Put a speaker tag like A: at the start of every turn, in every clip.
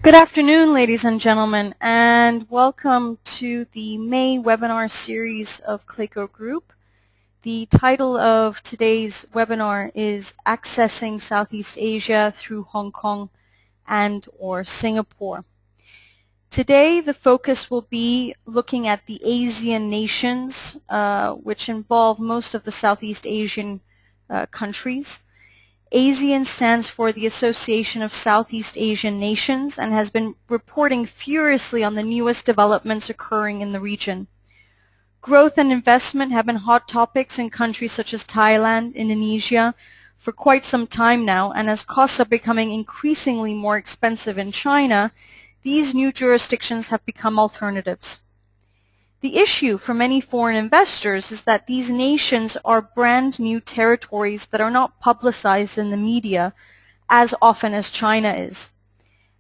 A: Good afternoon, ladies and gentlemen, and welcome to the May webinar series of Clayco Group. The title of today's webinar is Accessing Southeast Asia through Hong Kong and/or Singapore. Today, the focus will be looking at the ASEAN nations, which involve most of the Southeast Asian countries. ASEAN stands for the Association of Southeast Asian Nations and has been reporting furiously on the newest developments occurring in the region. Growth and investment have been hot topics in countries such as Thailand, Indonesia for quite some time now, and as costs are becoming increasingly more expensive in China, these new jurisdictions have become alternatives. The issue for many foreign investors is that these nations are brand new territories that are not publicized in the media as often as China is.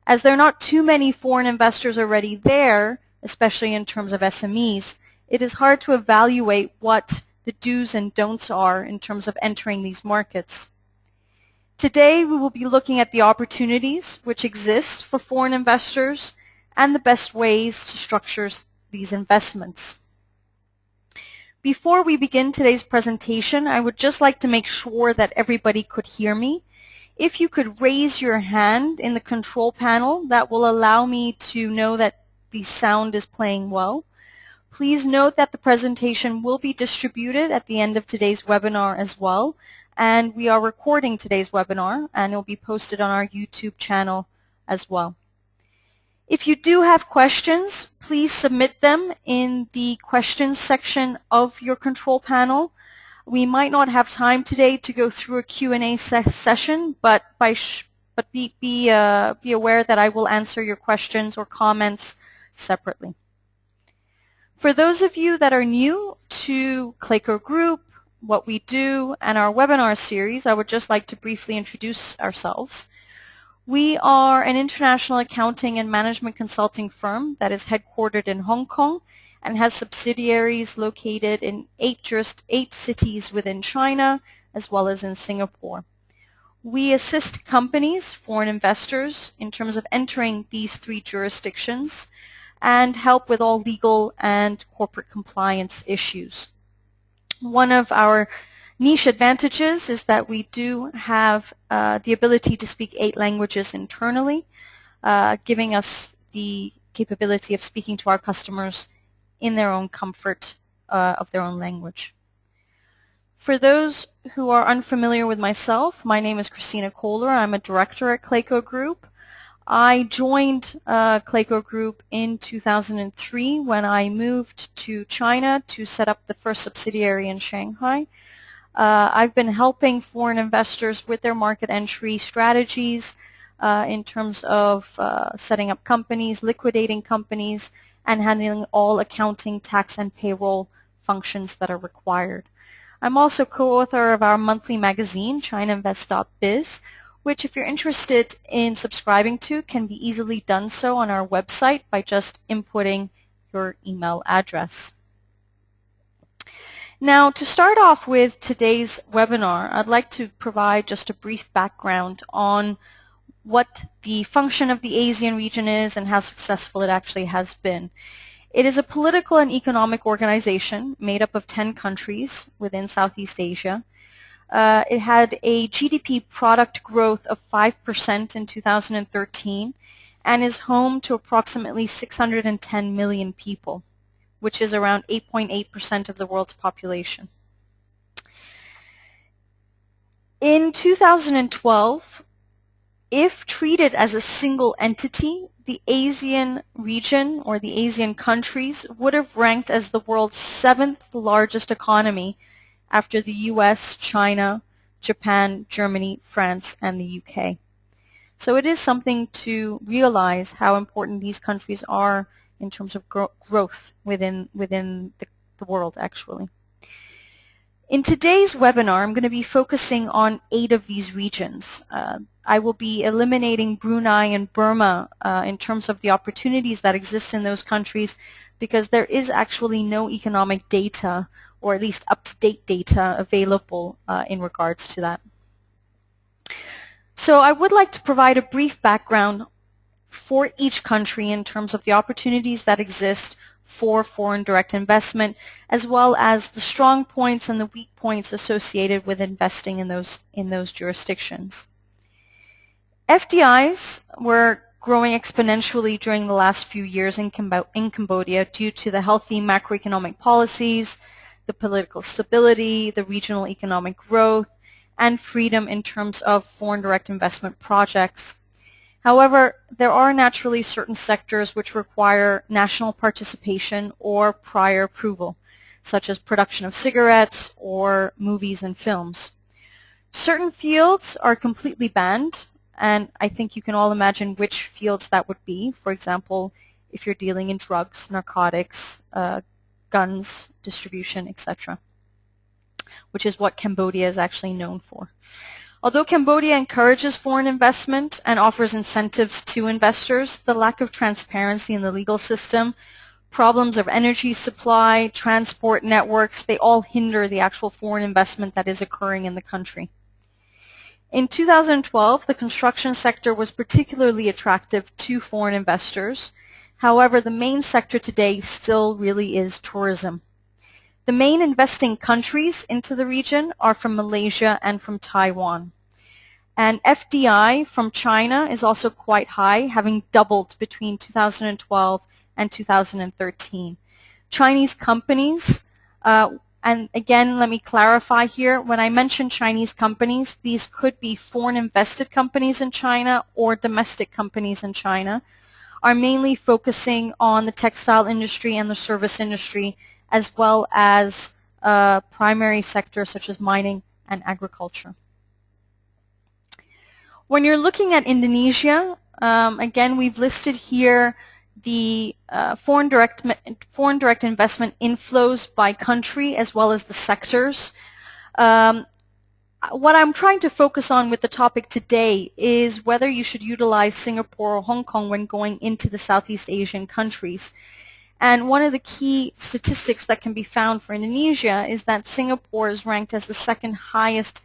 A: As there are not too many foreign investors already there, especially in terms of SMEs, it is hard to evaluate what the do's and don'ts are in terms of entering these markets. Today we will be looking at the opportunities which exist for foreign investors and the best ways to structure these investments. Before we begin today's presentation, I would just like to make sure that everybody could hear me. If you could raise your hand in the control panel, that will allow me to know that the sound is playing well. Please note that the presentation will be distributed at the end of today's webinar as well, and we are recording today's webinar and it will be posted on our YouTube channel as well. If you do have questions, please submit them in the questions section of your control panel. We might not have time today to go through a Q&A session, but be aware that I will answer your questions or comments separately. For those of you that are new to Clayco Group, what we do, and our webinar series, I would just like to briefly introduce ourselves. We are an international accounting and management consulting firm that is headquartered in Hong Kong and has subsidiaries located in eight cities within China as well as in Singapore. We assist companies, foreign investors, in terms of entering these three jurisdictions and help with all legal and corporate compliance issues. One of our niche advantages is that we do have the ability to speak 8 languages internally, giving us the capability of speaking to our customers in their own comfort of their own language. For those who are unfamiliar with myself, my name is Christina Kohler. I'm a director at Clayco Group. I joined Clayco Group in 2003 when I moved to China to set up the first subsidiary in Shanghai. I've been helping foreign investors with their market entry strategies in terms of setting up companies, liquidating companies, and handling all accounting, tax, and payroll functions that are required. I'm also co-author of our monthly magazine, ChinaInvest.biz, which if you're interested in subscribing to can be easily done so on our website by just inputting your email address. Now, to start off with today's webinar, I'd like to provide just a brief background on what the function of the ASEAN region is and how successful it actually has been. It is a political and economic organization made up of 10 countries within Southeast Asia. It had a GDP product growth of 5% in 2013 and is home to approximately 610 million people, which is around 8.8% of the world's population. In 2012, if treated as a single entity, the ASEAN region or the ASEAN countries would have ranked as the world's 7th largest economy after the US, China, Japan, Germany, France, and the UK. So it is something to realize how important these countries are in terms of growth within the world, actually. In today's webinar, I'm going to be focusing on 8 of these regions. I will be eliminating Brunei and Burma in terms of the opportunities that exist in those countries because there is actually no economic data, or at least up-to-date data, available in regards to that. So I would like to provide a brief background for each country in terms of the opportunities that exist for foreign direct investment, as well as the strong points and the weak points associated with investing in those jurisdictions. FDIs were growing exponentially during the last few years in Cambodia due to the healthy macroeconomic policies, the political stability, the regional economic growth, and freedom in terms of foreign direct investment projects. However, there are naturally certain sectors which require national participation or prior approval, such as production of cigarettes or movies and films. Certain fields are completely banned, and I think you can all imagine which fields that would be. For example, if you're dealing in drugs, narcotics, guns, distribution, etc., which is what Cambodia is actually known for. Although Cambodia encourages foreign investment and offers incentives to investors, the lack of transparency in the legal system, problems of energy supply, transport networks, they all hinder the actual foreign investment that is occurring in the country. In 2012, the construction sector was particularly attractive to foreign investors. However, the main sector today still really is tourism. The main investing countries into the region are from Malaysia and from Taiwan. And FDI from China is also quite high, having doubled between 2012 and 2013. Chinese companies, and again, let me clarify here, when I mention Chinese companies, these could be foreign invested companies in China or domestic companies in China, are mainly focusing on the textile industry and the service industry, as well as primary sectors such as mining and agriculture. When you're looking at Indonesia, again, we've listed here the foreign direct investment inflows by country as well as the sectors. What I'm trying to focus on with the topic today is whether you should utilize Singapore or Hong Kong when going into the Southeast Asian countries. And one of the key statistics that can be found for Indonesia is that Singapore is ranked as the second highest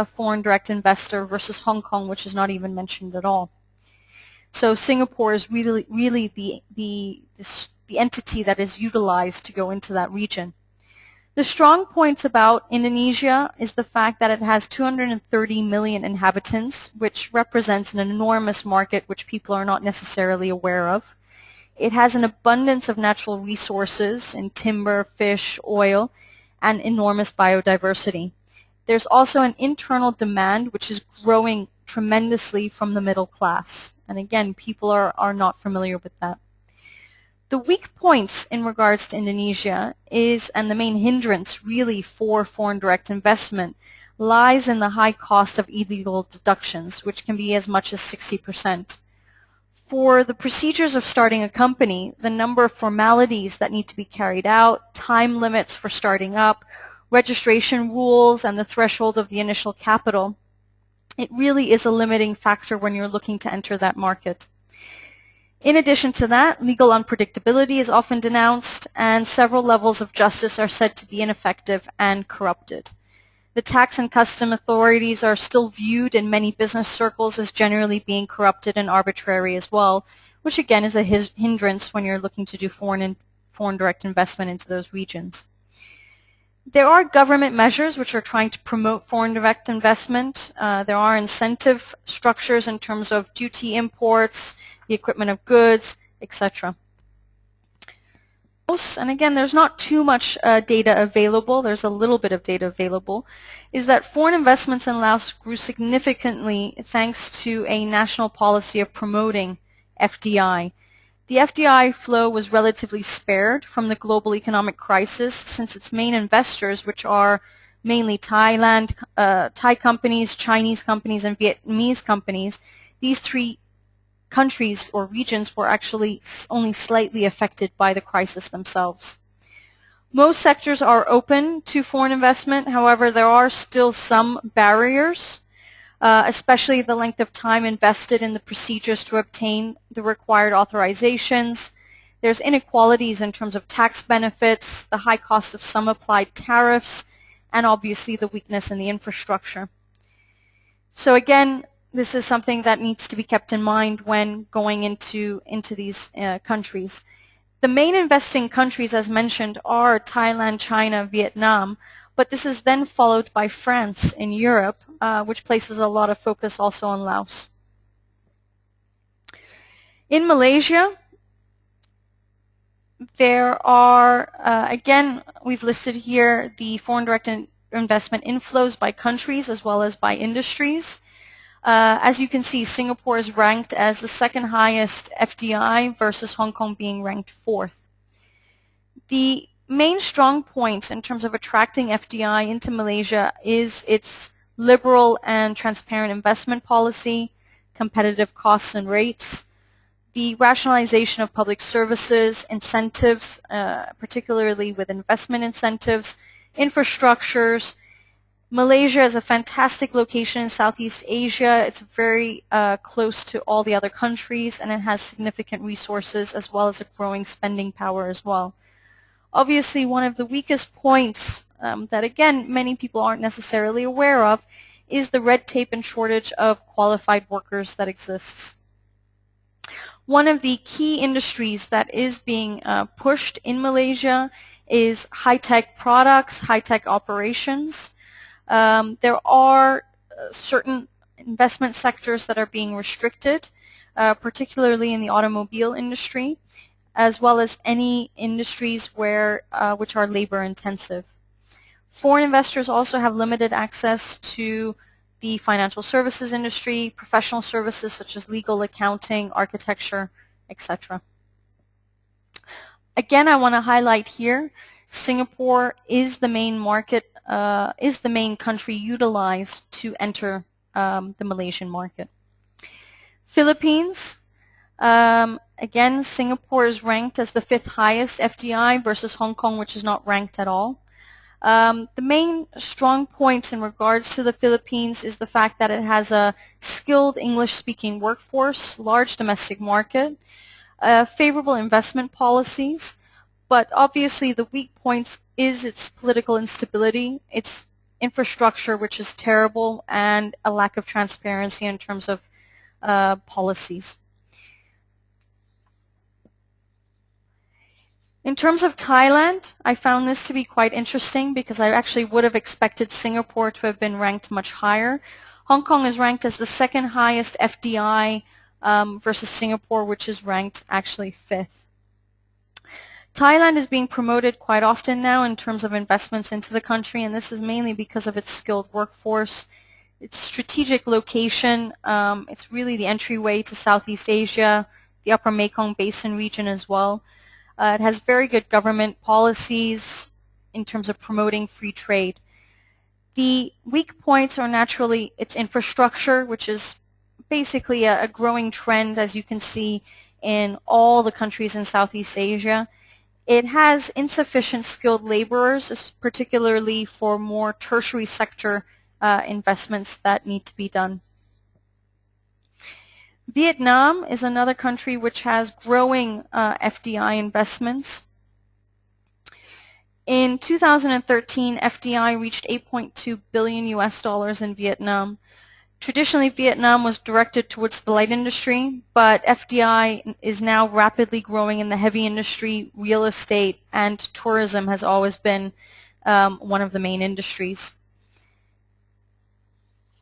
A: foreign direct investor versus Hong Kong, which is not even mentioned at all. So Singapore is really the entity that is utilized to go into that region. The strong points about Indonesia is the fact that it has 230 million inhabitants, which represents an enormous market which people are not necessarily aware of. It has an abundance of natural resources in timber, fish, oil, and enormous biodiversity. There's also an internal demand which is growing tremendously from the middle class. And again, people are not familiar with that. The weak points in regards to Indonesia is, and the main hindrance really for foreign direct investment, lies in the high cost of illegal deductions, which can be as much as 60%. For the procedures of starting a company, the number of formalities that need to be carried out, time limits for starting up, registration rules, and the threshold of the initial capital, it really is a limiting factor when you're looking to enter that market. In addition to that, legal unpredictability is often denounced, and several levels of justice are said to be ineffective and corrupted. The tax and custom authorities are still viewed in many business circles as generally being corrupted and arbitrary as well, which again is a hindrance when you're looking to do foreign direct investment into those regions. There are government measures which are trying to promote foreign direct investment. There are incentive structures in terms of duty imports, the equipment of goods, etc. And again, there's not too much data available, there's a little bit of data available, is that foreign investments in Laos grew significantly thanks to a national policy of promoting FDI. The FDI flow was relatively spared from the global economic crisis since its main investors, which are mainly Thai companies, Chinese companies, and Vietnamese companies, these three countries or regions were actually only slightly affected by the crisis themselves. Most sectors are open to foreign investment. However, there are still some barriers, especially the length of time invested in the procedures to obtain the required authorizations. There's inequalities in terms of tax benefits, the high cost of some applied tariffs, and obviously the weakness in the infrastructure. So again, this is something that needs to be kept in mind when going into these countries. The main investing countries, as mentioned, are Thailand, China, Vietnam, but this is then followed by France in Europe, which places a lot of focus also on Laos. In Malaysia, there are, again, we've listed here the foreign direct investment inflows by countries as well as by industries. As you can see, Singapore is ranked as the second highest FDI versus Hong Kong being ranked fourth. The main strong points in terms of attracting FDI into Malaysia is its liberal and transparent investment policy, competitive costs and rates, the rationalization of public services, incentives, particularly with investment incentives, infrastructures. Malaysia is a fantastic location in Southeast Asia. It's very close to all the other countries, and it has significant resources as well as a growing spending power as well. Obviously, one of the weakest points that, again, many people aren't necessarily aware of is the red tape and shortage of qualified workers that exists. One of the key industries that is being pushed in Malaysia is high-tech products, high-tech operations. There are certain investment sectors that are being restricted, particularly in the automobile industry, as well as any industries which are labor-intensive. Foreign investors also have limited access to the financial services industry, professional services such as legal, accounting, architecture, etc. Again, I want to highlight here, Singapore is the main market, is the main country utilized to enter the Malaysian market. Philippines, again, Singapore is ranked as the fifth highest FDI versus Hong Kong, which is not ranked at all. The main strong points in regards to the Philippines is the fact that it has a skilled English-speaking workforce, large domestic market, favorable investment policies, but obviously the weak points is its political instability, its infrastructure, which is terrible, and a lack of transparency in terms of policies. In terms of Thailand, I found this to be quite interesting because I actually would have expected Singapore to have been ranked much higher. Hong Kong is ranked as the second highest FDI versus Singapore, which is ranked actually fifth. Thailand is being promoted quite often now in terms of investments into the country, and this is mainly because of its skilled workforce, its strategic location. It's really the entryway to Southeast Asia, the Upper Mekong Basin region as well. It has very good government policies in terms of promoting free trade. The weak points are naturally its infrastructure, which is basically a growing trend, as you can see, in all the countries in Southeast Asia. It has insufficient skilled laborers, particularly for more tertiary sector investments that need to be done. Vietnam is another country which has growing FDI investments. In 2013, FDI reached 8.2 billion US dollars in Vietnam. Traditionally, Vietnam was directed towards the light industry, but FDI is now rapidly growing in the heavy industry, real estate, and tourism has always been one of the main industries.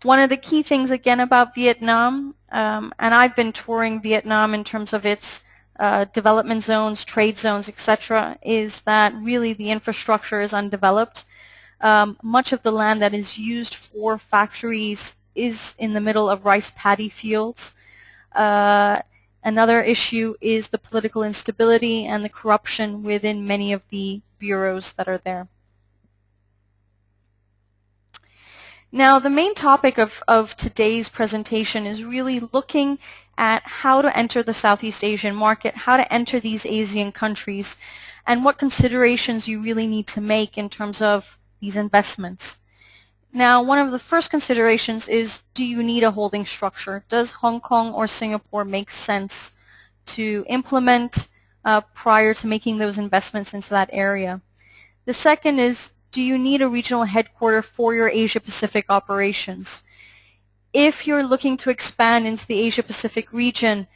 A: One of the key things, again, about Vietnam, and I've been touring Vietnam in terms of its development zones, trade zones, etc., is that really the infrastructure is undeveloped. Much of the land that is used for factories is in the middle of rice paddy fields. Another issue is the political instability and the corruption within many of the bureaus that are there. Now, the main topic of today's presentation is really looking at how to enter the Southeast Asian market, how to enter these ASEAN countries, and what considerations you really need to make in terms of these investments. Now, one of the first considerations is, do you need a holding structure? Does Hong Kong or Singapore make sense to implement prior to making those investments into that area? The second is, do you need a regional headquarter for your Asia-Pacific operations? If you're looking to expand into the Asia-Pacific region,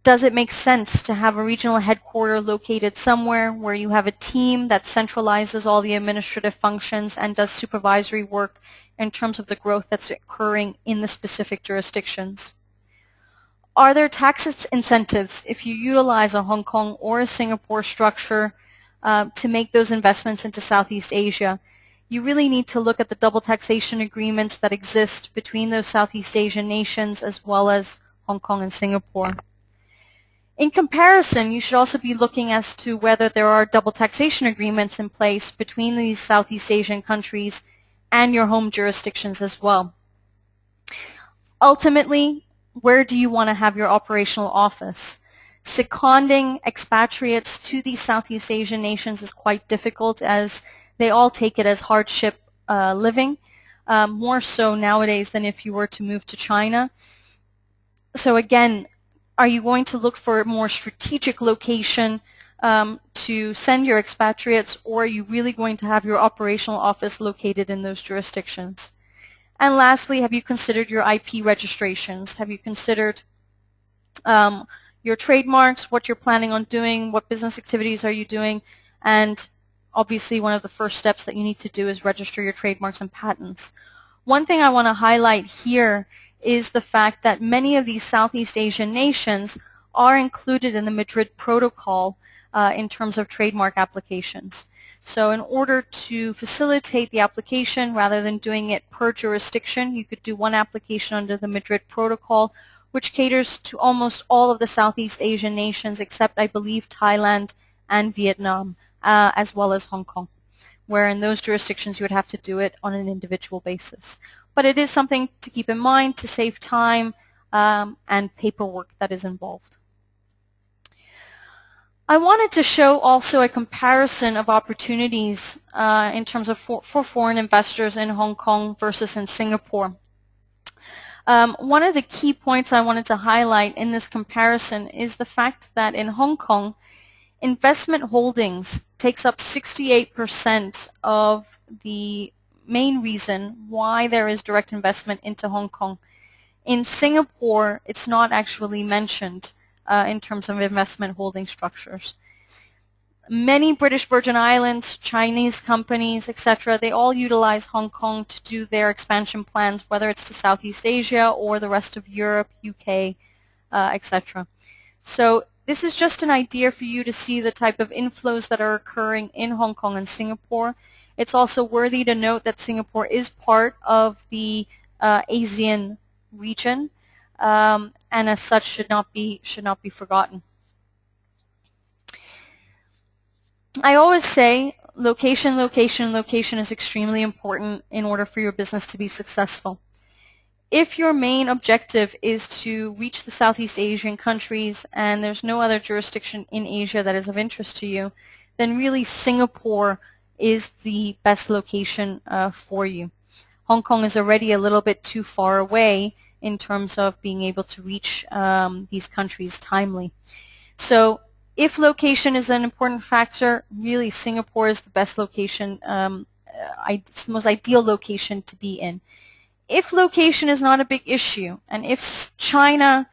A: does it make sense to have a regional headquarter located somewhere where you have a team that centralizes all the administrative functions and does supervisory work in terms of the growth that's occurring in the specific jurisdictions? Are there tax incentives if you utilize a Hong Kong or a Singapore structure to make those investments into Southeast Asia? You really need to look at the double taxation agreements that exist between those Southeast Asian nations as well as Hong Kong and Singapore. In comparison, you should also be looking as to whether there are double taxation agreements in place between these Southeast Asian countries and your home jurisdictions as well. Ultimately, where do you want to have your operational office? Seconding expatriates to these Southeast Asian nations is quite difficult, as they all take it as hardship living, more so nowadays than if you were to move to China. So again, are you going to look for a more strategic location to send your expatriates, or are you really going to have your operational office located in those jurisdictions? And lastly, have you considered your IP registrations? Have you considered your trademarks, what you're planning on doing, what business activities are you doing? And obviously, one of the first steps that you need to do is register your trademarks and patents. One thing I want to highlight here is the fact that many of these Southeast Asian nations are included in the Madrid Protocol in terms of trademark applications. So in order to facilitate the application, rather than doing it per jurisdiction, you could do one application under the Madrid Protocol, which caters to almost all of the Southeast Asian nations except, I believe, Thailand and Vietnam, as well as Hong Kong, where in those jurisdictions you would have to do it on an individual basis. But it is something to keep in mind to save time and paperwork that is involved. I wanted to show also a comparison of opportunities in terms of for foreign investors in Hong Kong versus in Singapore. One of the key points I wanted to highlight in this comparison is the fact that in Hong Kong, investment holdings takes up 68% of the main reason why there is direct investment into Hong Kong. In Singapore, it's not actually mentioned in terms of investment holding structures. Many British Virgin Islands, Chinese companies, etc., they all utilize Hong Kong to do their expansion plans, whether it's to Southeast Asia or the rest of Europe, UK, etc. So this is just an idea for you to see the type of inflows that are occurring in Hong Kong and Singapore. It's also worthy to note that Singapore is part of the ASEAN region, and as such should not be forgotten. I always say location, location, location is extremely important in order for your business to be successful. If your main objective is to reach the Southeast Asian countries and there's no other jurisdiction in Asia that is of interest to you, then really Singapore is the best location for you. Hong Kong is already a little bit too far away in terms of being able to reach these countries timely. So if location is an important factor, really Singapore is the best location, it's the most ideal location to be in. If location is not a big issue, and if China,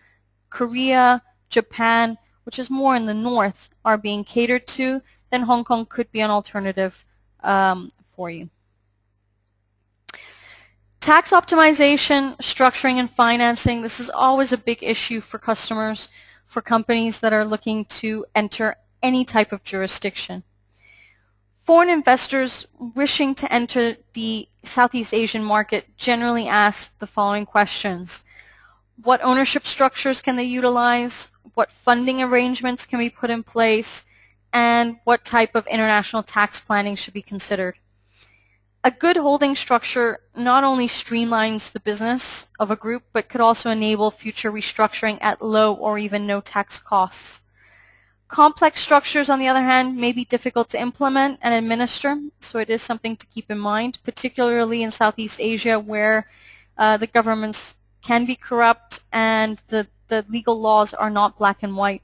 A: Korea, Japan, which is more in the north, are being catered to, then Hong Kong could be an alternative for you. Tax optimization, structuring, and financing, this is always a big issue for customers, for companies that are looking to enter any type of jurisdiction. Foreign investors wishing to enter the Southeast Asian market generally ask the following questions. What ownership structures can they utilize? What funding arrangements can be put in place? And what type of international tax planning should be considered? A good holding structure not only streamlines the business of a group, but could also enable future restructuring at low or even no tax costs. Complex structures, on the other hand, may be difficult to implement and administer, so it is something to keep in mind, particularly in Southeast Asia, where the governments can be corrupt and the legal laws are not black and white.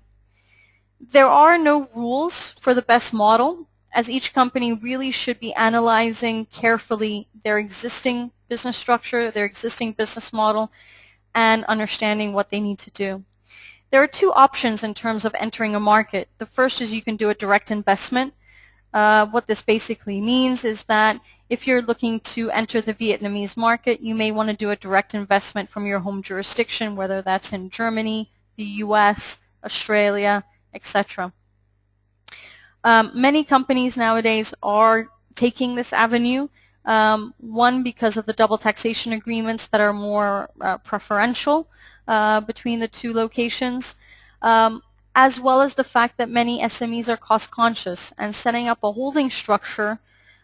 A: There are no rules for the best model, as each company really should be analyzing carefully their existing business structure, their existing business model, and understanding what they need to do. There are two options in terms of entering a market. The first is you can do a direct investment. What this basically means is that if you're looking to enter the Vietnamese market, you may want to do a direct investment from your home jurisdiction, whether that's in Germany, the US, Australia, etc. Many companies nowadays are taking this avenue, one because of the double taxation agreements that are more preferential between the two locations, as well as the fact that many SMEs are cost conscious and setting up a holding structure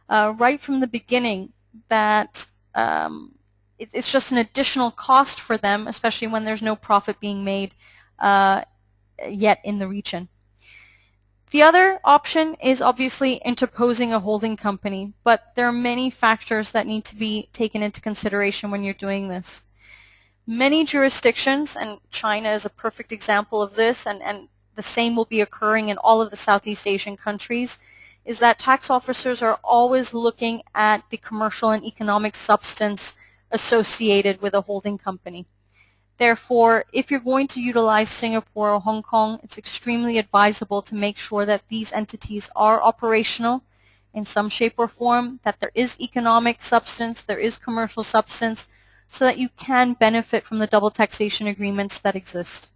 A: right from the beginning that it's just an additional cost for them, especially when there's no profit being made yet in the region. The other option is obviously interposing a holding company, but there are many factors that need to be taken into consideration when you're doing this. Many jurisdictions, and China is a perfect example of this, and the same will be occurring in all of the Southeast Asian countries, is that tax officers are always looking at the commercial and economic substance associated with a holding company. Therefore, if you're going to utilize Singapore or Hong Kong, it's extremely advisable to make sure that these entities are operational in some shape or form, that there is economic substance, there is commercial substance, so that you can benefit from the double taxation agreements that exist.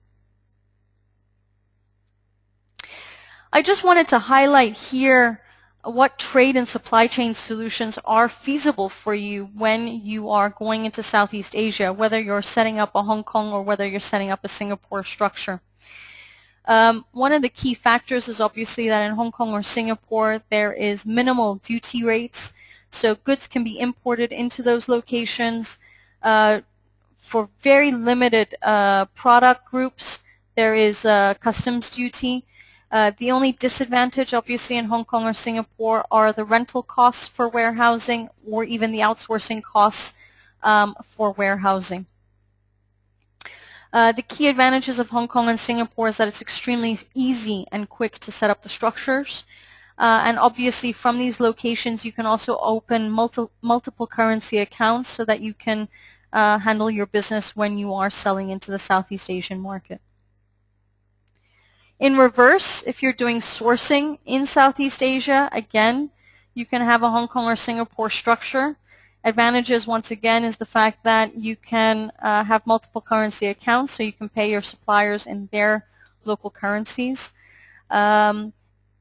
A: I just wanted to highlight here what trade and supply chain solutions are feasible for you when you are going into Southeast Asia, whether you're setting up a Hong Kong or whether you're setting up a Singapore structure. One of the key factors is obviously that in Hong Kong or Singapore there is minimal duty rates, so goods can be imported into those locations. For very limited product groups there is customs duty. The only disadvantage obviously in Hong Kong or Singapore are the rental costs for warehousing or even the outsourcing costs for warehousing. The key advantages of Hong Kong and Singapore is that it's extremely easy and quick to set up the structures. And obviously from these locations you can also open multiple currency accounts so that you can handle your business when you are selling into the Southeast Asian market. In reverse, if you're doing sourcing in Southeast Asia, again, you can have a Hong Kong or Singapore structure. Advantages, once again, is the fact that you can have multiple currency accounts, so you can pay your suppliers in their local currencies. And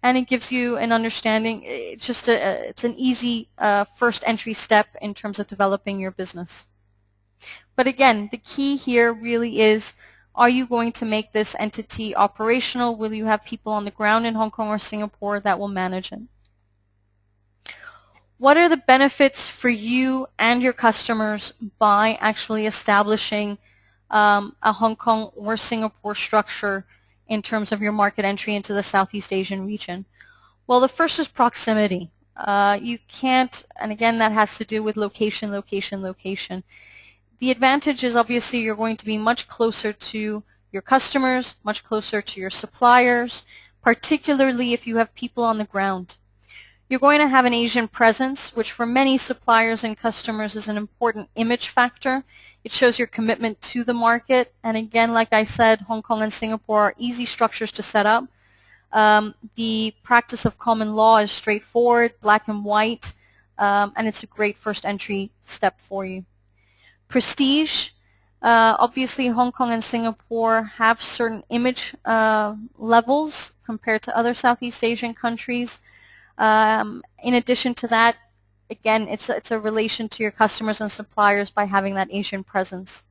A: it gives you an understanding, it's an easy first entry step in terms of developing your business. But again, the key here really is, are you going to make this entity operational? Will you have people on the ground in Hong Kong or Singapore that will manage it? What are the benefits for you and your customers by actually establishing a Hong Kong or Singapore structure in terms of your market entry into the Southeast Asian region? Well, the first is proximity. You can't, and again that has to do with location, location, location. The advantage is obviously you're going to be much closer to your customers, much closer to your suppliers, particularly if you have people on the ground. You're going to have an Asian presence, which for many suppliers and customers is an important image factor. It shows your commitment to the market, and again, like I said, Hong Kong and Singapore are easy structures to set up. The practice of common law is straightforward, black and white, and it's a great first entry step for you. Prestige, obviously Hong Kong and Singapore have certain image levels compared to other Southeast Asian countries. In addition to that, again, it's a relation to your customers and suppliers by having that Asian presence.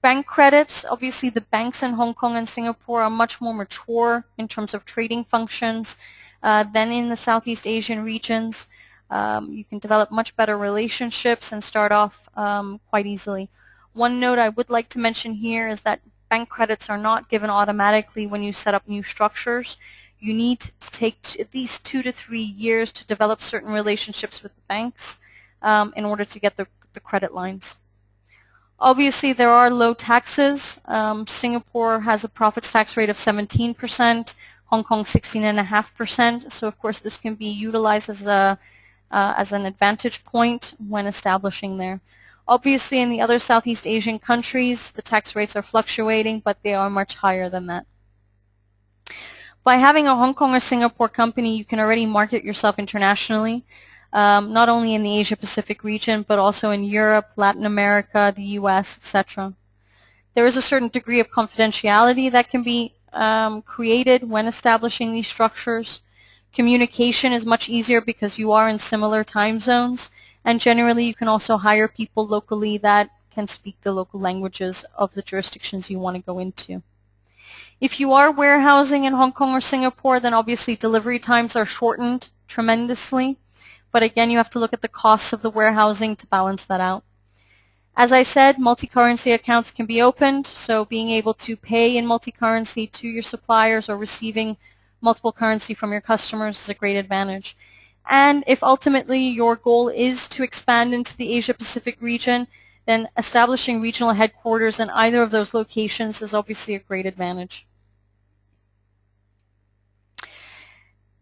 A: Bank credits, obviously the banks in Hong Kong and Singapore are much more mature in terms of trading functions than in the Southeast Asian regions. You can develop much better relationships and start off quite easily. One note I would like to mention here is that bank credits are not given automatically when you set up new structures. You need to take at least 2 to 3 years to develop certain relationships with the banks in order to get the credit lines. Obviously there are low taxes. Singapore has a profits tax rate of 17%. Hong Kong 16.5%. So of course this can be utilized as an advantage point when establishing there. Obviously in the other Southeast Asian countries the tax rates are fluctuating, but they are much higher than that. By having a Hong Kong or Singapore company, you can already market yourself internationally, not only in the Asia Pacific region, but also in Europe, Latin America, the US, etc. There is a certain degree of confidentiality that can be created when establishing these structures. Communication is much easier because you are in similar time zones, and generally you can also hire people locally that can speak the local languages of the jurisdictions you want to go into. If you are warehousing in Hong Kong or Singapore, then obviously delivery times are shortened tremendously, but again you have to look at the costs of the warehousing to balance that out. As I said, multi-currency accounts can be opened, so being able to pay in multi-currency to your suppliers or receiving multiple currency from your customers is a great advantage. And if ultimately your goal is to expand into the Asia Pacific region, then establishing regional headquarters in either of those locations is obviously a great advantage.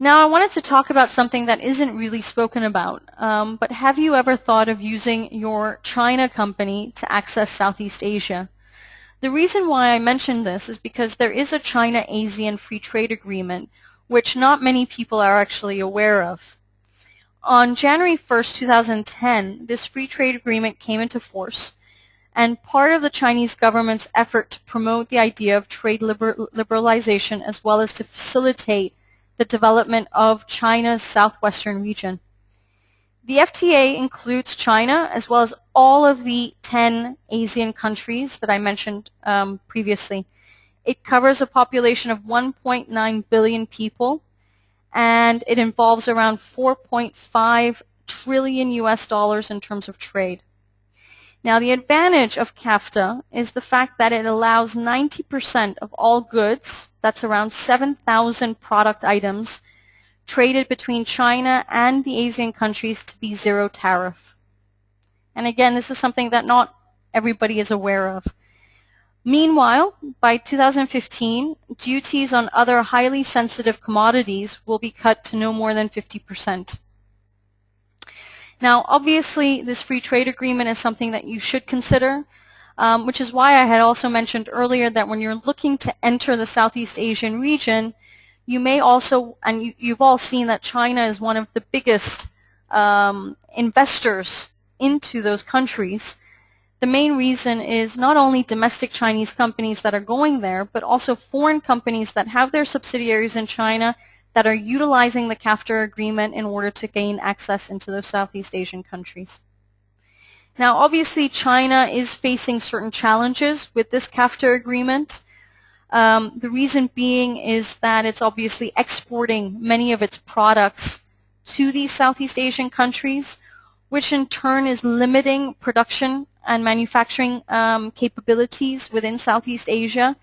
A: Now I wanted to talk about something that isn't really spoken about, but have you ever thought of using your China company to access Southeast Asia? The reason why I mentioned this is because there is a China-ASEAN Free Trade Agreement, which not many people are actually aware of. On January 1st, 2010, this free trade agreement came into force, and part of the Chinese government's effort to promote the idea of trade liberalization as well as to facilitate the development of China's southwestern region. The FTA includes China as well as all of the 10 ASEAN countries that I mentioned previously. It covers a population of 1.9 billion people, and it involves around 4.5 trillion US dollars in terms of trade. Now the advantage of CAFTA is the fact that it allows 90% of all goods, that's around 7,000 product items, traded between China and the ASEAN countries to be zero tariff. And again, this is something that not everybody is aware of. Meanwhile, by 2015, duties on other highly sensitive commodities will be cut to no more than 50%. Now, obviously, this free trade agreement is something that you should consider, which is why I had also mentioned earlier that when you're looking to enter the Southeast Asian region, you may also, and you've all seen that China is one of the biggest investors into those countries. The main reason is not only domestic Chinese companies that are going there, but also foreign companies that have their subsidiaries in China that are utilizing the CAFTA agreement in order to gain access into those Southeast Asian countries. Now, obviously, China is facing certain challenges with this CAFTA agreement. The reason being is that it's obviously exporting many of its products to these Southeast Asian countries, which in turn is limiting production and manufacturing capabilities within Southeast Asia,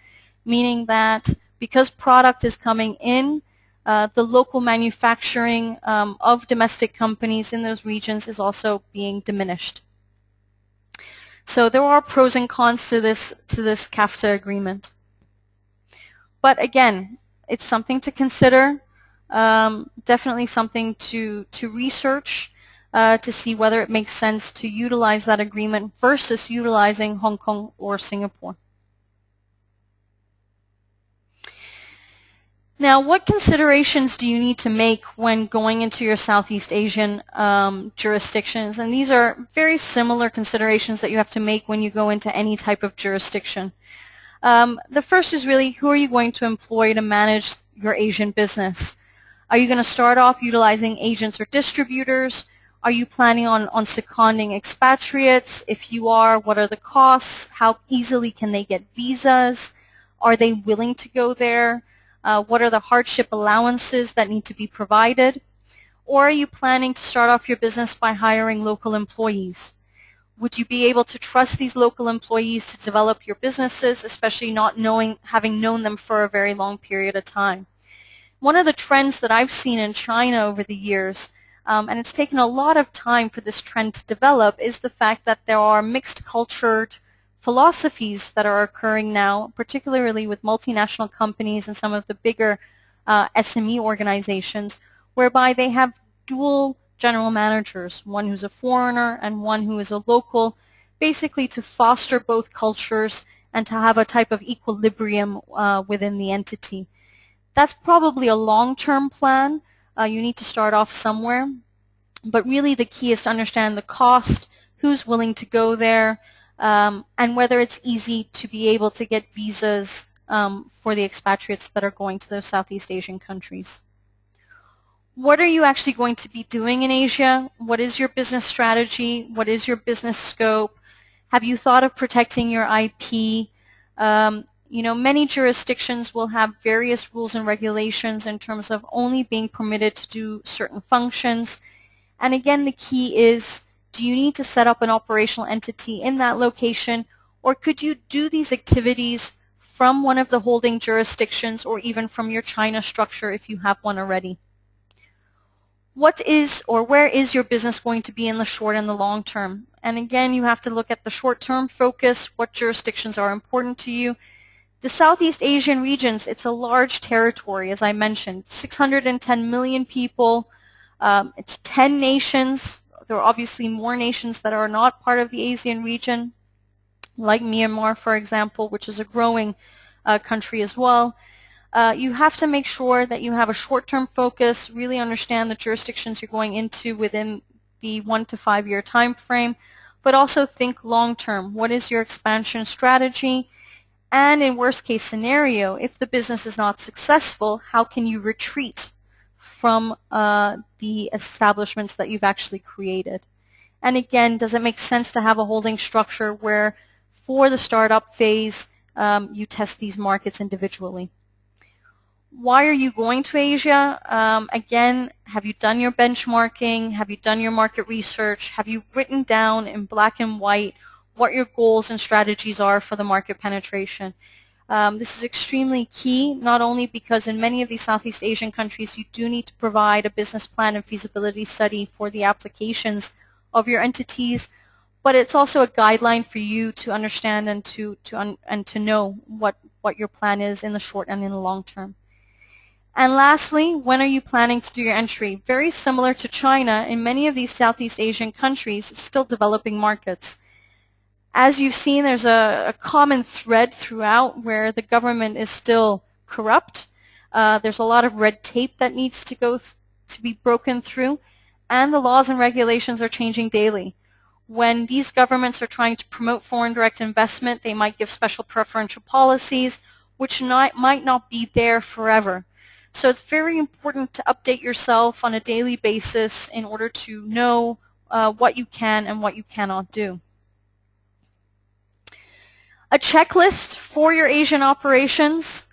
A: meaning that because product is coming in, the local manufacturing of domestic companies in those regions is also being diminished. So there are pros and cons to this CAFTA agreement. But again, it's something to consider, definitely something to research to see whether it makes sense to utilize that agreement versus utilizing Hong Kong or Singapore. Now, what considerations do you need to make when going into your Southeast Asian jurisdictions? And these are very similar considerations that you have to make when you go into any type of jurisdiction. The first is really, who are you going to employ to manage your Asian business? Are you going to start off utilizing agents or distributors? Are you planning on seconding expatriates? If you are, what are the costs? How easily can they get visas? Are they willing to go there? What are the hardship allowances that need to be provided? Or are you planning to start off your business by hiring local employees? Would you be able to trust these local employees to develop your businesses, especially not having known them for a very long period of time? One of the trends that I've seen in China over the years, and it's taken a lot of time for this trend to develop, is the fact that there are mixed cultured philosophies that are occurring now, particularly with multinational companies and some of the bigger SME organizations, whereby they have dual general managers, one who's a foreigner and one who is a local, basically to foster both cultures and to have a type of equilibrium within the entity. That's probably a long-term plan. You need to start off somewhere, but really the key is to understand the cost, who's willing to go there, and whether it's easy to be able to get visas for the expatriates that are going to those Southeast Asian countries. What are you actually going to be doing in Asia? What is your business strategy? What is your business scope? Have you thought of protecting your IP? Many jurisdictions will have various rules and regulations in terms of only being permitted to do certain functions. And again, the key is, do you need to set up an operational entity in that location, or could you do these activities from one of the holding jurisdictions or even from your China structure if you have one already? What is or where is your business going to be in the short and the long term? And again, you have to look at the short-term focus, what jurisdictions are important to you. The Southeast Asian regions, it's a large territory, as I mentioned, 610 million people. It's 10 nations. There are obviously more nations that are not part of the ASEAN region, like Myanmar, for example, which is a growing country as well. You have to make sure that you have a short-term focus, really understand the jurisdictions you're going into within the 1 to 5 year time frame, but also think long-term. What is your expansion strategy? And in worst case scenario, if the business is not successful, how can you retreat from the establishments that you've actually created? And again, does it make sense to have a holding structure where for the startup phase, you test these markets individually? Why are you going to Asia? Again, have you done your benchmarking? Have you done your market research? Have you written down in black and white what your goals and strategies are for the market penetration? This is extremely key, not only because in many of these Southeast Asian countries you do need to provide a business plan and feasibility study for the applications of your entities, but it's also a guideline for you to understand and to know what your plan is in the short and in the long term. And lastly, when are you planning to do your entry? Very similar to China, in many of these Southeast Asian countries, it's still developing markets. As you've seen, there's a common thread throughout where the government is still corrupt. There's a lot of red tape that needs to be broken through, and the laws and regulations are changing daily. When these governments are trying to promote foreign direct investment, they might give special preferential policies, which might not be there forever. So it's very important to update yourself on a daily basis in order to know what you can and what you cannot do. A checklist for your Asian operations.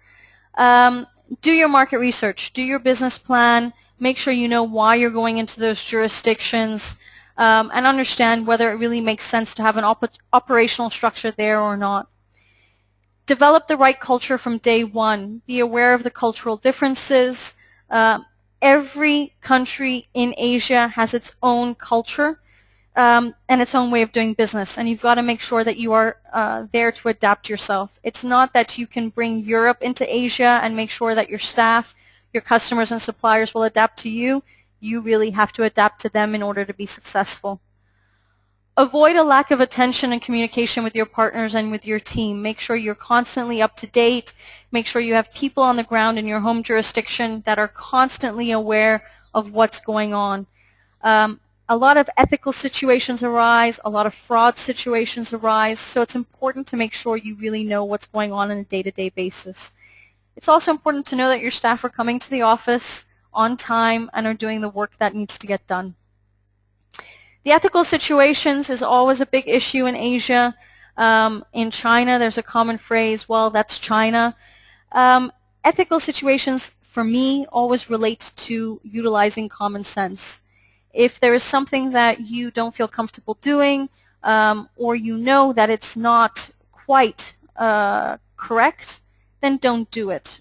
A: Do your market research, do your business plan, make sure you know why you're going into those jurisdictions, and understand whether it really makes sense to have an operational structure there or not. Develop the right culture from day one. Be aware of the cultural differences. Every country in Asia has its own culture and its own way of doing business, and you've got to make sure that you are there to adapt yourself. It's not that you can bring Europe into Asia and make sure that your staff, your customers and suppliers will adapt to you. You really have to adapt to them in order to be successful. Avoid a lack of attention and communication with your partners and with your team. Make sure you're constantly up to date. Make sure you have people on the ground in your home jurisdiction that are constantly aware of what's going on. A lot of ethical situations arise, a lot of fraud situations arise, so it's important to make sure you really know what's going on a day-to-day basis. It's also important to know that your staff are coming to the office on time and are doing the work that needs to get done. The ethical situations is always a big issue in Asia. In China, there's a common phrase, well, that's China. Ethical situations, for me, always relate to utilizing common sense. If there is something that you don't feel comfortable doing, or you know that it's not quite correct, then don't do it.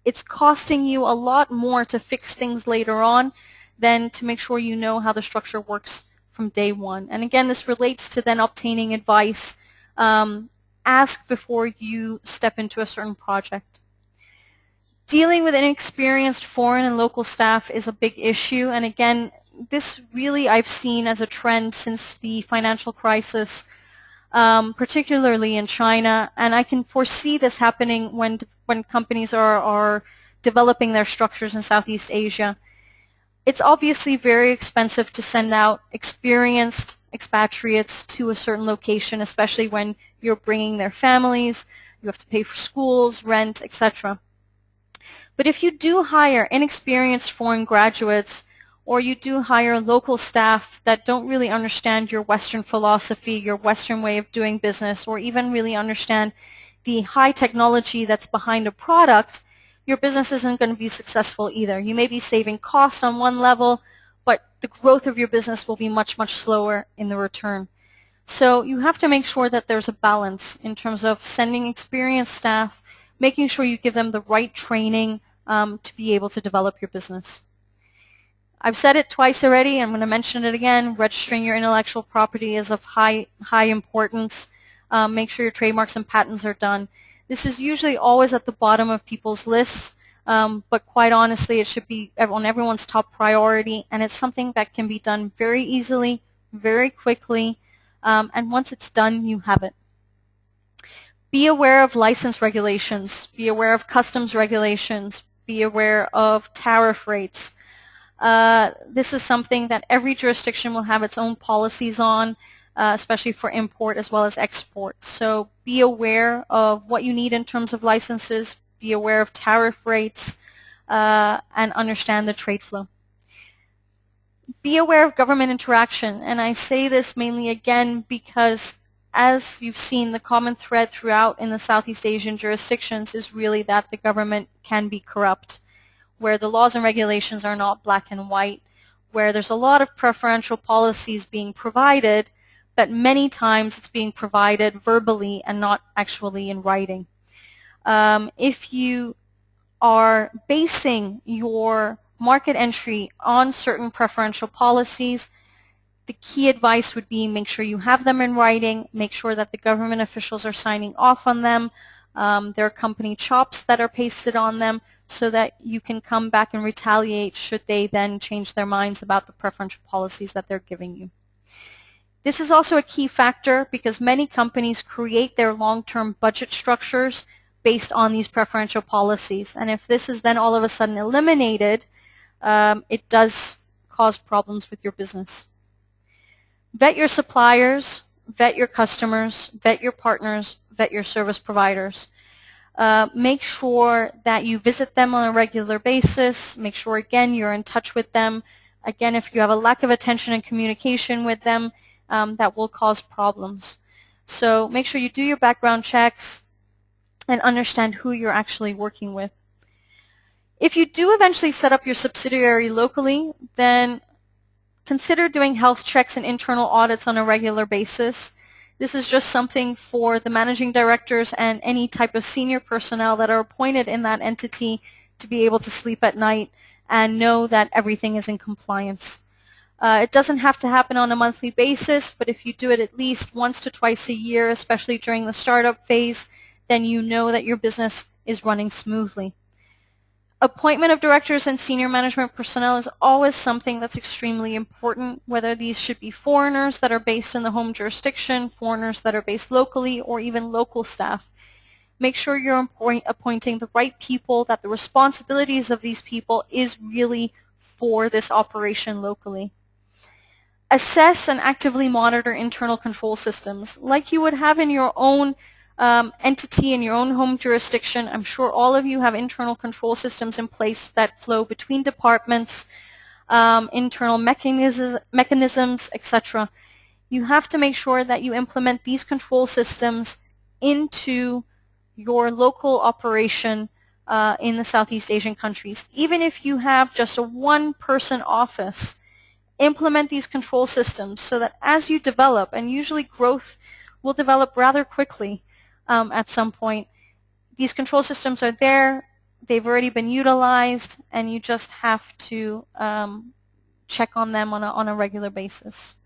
A: It's costing you a lot more to fix things later on than to make sure you know how the structure works from day one. And again, this relates to then obtaining advice. Ask before you step into a certain project. Dealing with inexperienced foreign and local staff is a big issue, and again, this really I've seen as a trend since the financial crisis, particularly in China, and I can foresee this happening when companies are developing their structures in Southeast Asia. It's obviously very expensive to send out experienced expatriates to a certain location, especially when you're bringing their families, you have to pay for schools, rent, etc. But if you do hire inexperienced foreign graduates, or you do hire local staff that don't really understand your Western philosophy, your Western way of doing business, or even really understand the high technology that's behind a product, your business isn't going to be successful either. You may be saving costs on one level, but the growth of your business will be much, much slower in the return. So you have to make sure that there's a balance in terms of sending experienced staff, making sure you give them the right training to be able to develop your business. I've said it twice already. I'm going to mention it again. Registering your intellectual property is of high importance. Make sure your trademarks and patents are done. This is usually always at the bottom of people's lists, but quite honestly, it should be on everyone's top priority, and it's something that can be done very easily, very quickly, and once it's done, you have it. Be aware of license regulations. Be aware of customs regulations. Be aware of tariff rates. This is something that every jurisdiction will have its own policies on, especially for import as well as export. So be aware of what you need in terms of licenses, be aware of tariff rates, and understand the trade flow. Be aware of government interaction, and I say this mainly again because as you've seen, the common thread throughout in the Southeast Asian jurisdictions is really that the government can be corrupt, where the laws and regulations are not black and white, where there's a lot of preferential policies being provided, but many times it's being provided verbally and not actually in writing. If you are basing your market entry on certain preferential policies, the key advice would be make sure you have them in writing, make sure that the government officials are signing off on them, there are company chops that are pasted on them, so that you can come back and retaliate should they then change their minds about the preferential policies that they're giving you. This is also a key factor because many companies create their long-term budget structures based on these preferential policies, and if this is then all of a sudden eliminated, it does cause problems with your business. Vet your suppliers, vet your customers, vet your partners, vet your service providers. Make sure that you visit them on a regular basis. Make sure, again, you're in touch with them. Again, if you have a lack of attention and communication with them, that will cause problems. So make sure you do your background checks and understand who you're actually working with. If you do eventually set up your subsidiary locally, then consider doing health checks and internal audits on a regular basis. This is just something for the managing directors and any type of senior personnel that are appointed in that entity to be able to sleep at night and know that everything is in compliance. It doesn't have to happen on a monthly basis, but if you do it at least once to twice a year, especially during the startup phase, then you know that your business is running smoothly. Appointment of directors and senior management personnel is always something that's extremely important, whether these should be foreigners that are based in the home jurisdiction, foreigners that are based locally, or even local staff. Make sure you're appointing the right people, that the responsibilities of these people is really for this operation locally. Assess and actively monitor internal control systems like you would have in your own entity in your own home jurisdiction. I'm sure all of you have internal control systems in place that flow between departments, internal mechanisms, etc. You have to make sure that you implement these control systems into your local operation in the Southeast Asian countries. Even if you have just a one-person office, implement these control systems so that as you develop, and usually growth will develop rather quickly, at some point, these control systems are there, they've already been utilized, and you just have to check on them on a regular basis.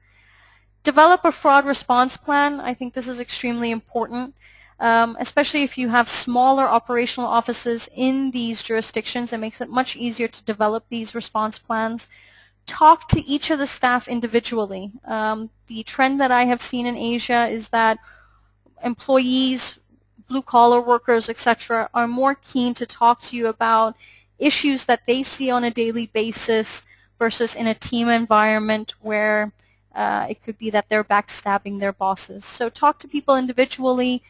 A: Develop a fraud response plan. I think this is extremely important. especially if you have smaller operational offices in these jurisdictions. It makes it much easier to develop these response plans. Talk to each of the staff individually. The trend that I have seen in Asia is that employees, blue-collar workers, etc., are more keen to talk to you about issues that they see on a daily basis versus in a team environment where it could be that they're backstabbing their bosses. So talk to people individually.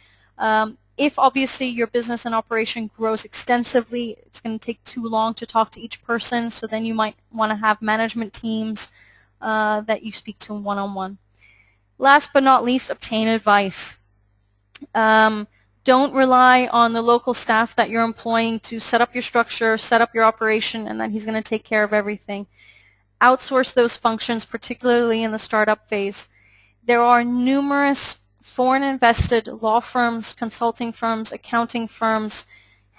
A: If obviously your business and operation grows extensively, it's going to take too long to talk to each person, so then you might want to have management teams that you speak to one-on-one. Last but not least, obtain advice. Don't rely on the local staff that you're employing to set up your structure, set up your operation, and then he's going to take care of everything. Outsource those functions, particularly in the startup phase. There are numerous foreign invested law firms, consulting firms, accounting firms,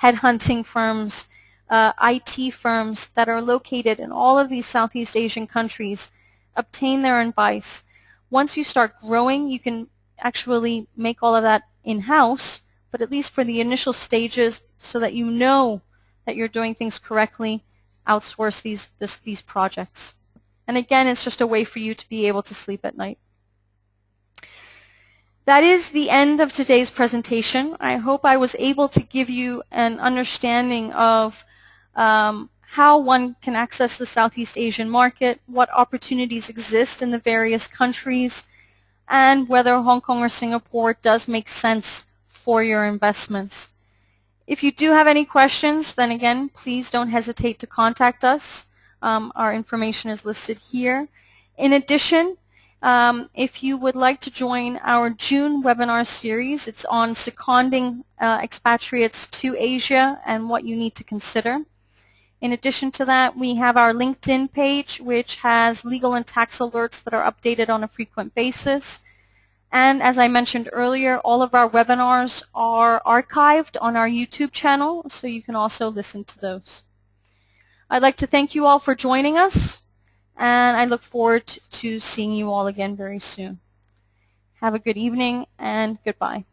A: headhunting firms, IT firms that are located in all of these Southeast Asian countries. Obtain their advice. Once you start growing, you can actually make all of that in-house, but at least for the initial stages, so that you know that you're doing things correctly, outsource these projects. And again, it's just a way for you to be able to sleep at night. That is the end of today's presentation. I hope I was able to give you an understanding of how one can access the Southeast Asian market, what opportunities exist in the various countries, and whether Hong Kong or Singapore does make sense for your investments. If you do have any questions, then again, please don't hesitate to contact us. Our information is listed here. In addition, if you would like to join our June webinar series, it's on seconding expatriates to Asia and what you need to consider. In addition to that, we have our LinkedIn page, which has legal and tax alerts that are updated on a frequent basis. And as I mentioned earlier, all of our webinars are archived on our YouTube channel, so you can also listen to those. I'd like to thank you all for joining us, and I look forward to seeing you all again very soon. Have a good evening, and goodbye.